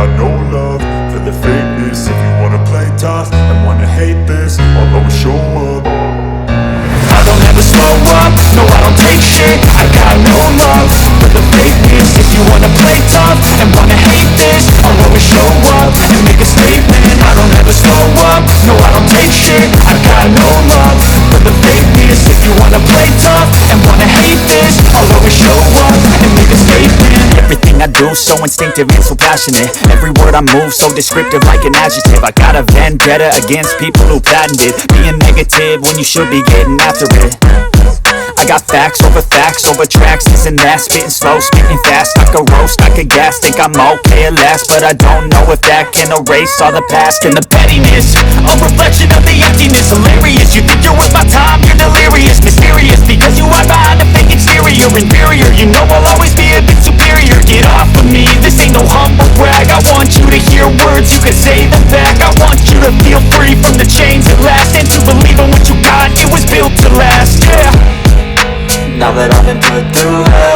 got no love for the fakeness. If you wanna play tough and wanna hate this, I'll always show up. I don't ever slow up, no I don't take shit. I got no love for the fakeness. If you wanna play tough and wanna hate this, I'll always show up and make a statement. I don't ever slow up, no I don't take shit. I got no love for the fakeness. If you wanna play tough and wanna hate this, I'll always show up and make a statement. Everything I do so instinctive and so passionate. Every word I move so descriptive like an adjective. I got a vendetta against people who patented being negative when you should be getting after it. I got facts over tracks, isn't that? Spitting slow, spitting fast, I could roast, I could gas. Think I'm okay at last, but I don't know if that can erase all the past. And the pettiness, a reflection of the emptiness. Hilarious, you think you're worth my time, you're delirious. Mysterious, because you hide behind a fake exterior. Inferior, you know I'll always be a bit superior. Get off of me, this ain't no humble brag. I want you to hear words, you can say them back. I want you to feel free from the chains at last, and to believe in what you got, it was built to last, yeah. Now that I've been put through hell,